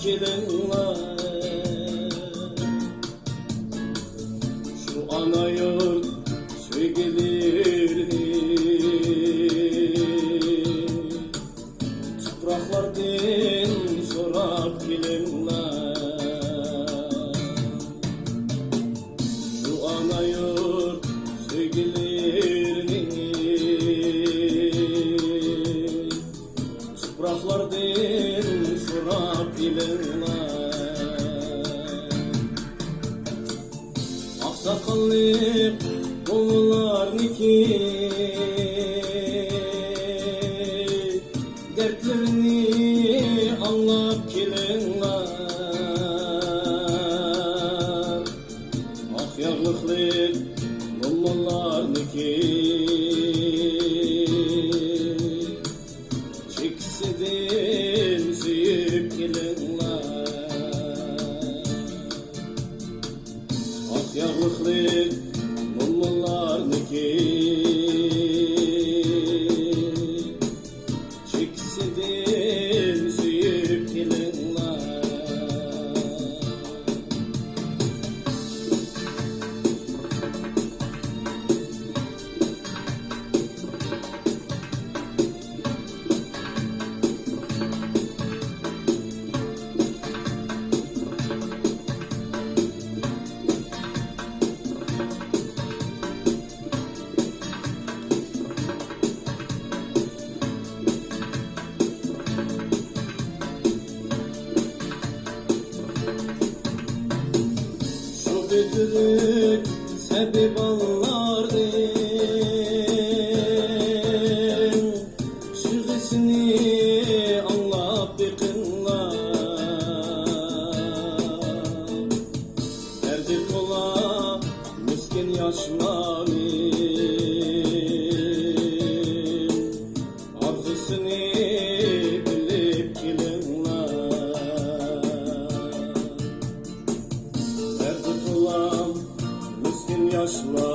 kelinler. Şu ana yurt sevgilerini topraklardan sorap kelinler. Şu ana yurt sevgilerini topraklardan sorap kelinler. Aksakallı oğullarniki dertlerini anlap kelinler. Ah yağlıklı mollalarniki çeksiden süyüp kelinler. Ah yağlıklı mollalarniki çeksiden süyüp kelinler. Götürük sebep anlardın şüghesini anlap yakınlar. Derdi tola miskin yaşların arzusunu bilip kelinler. Miskin yaşlar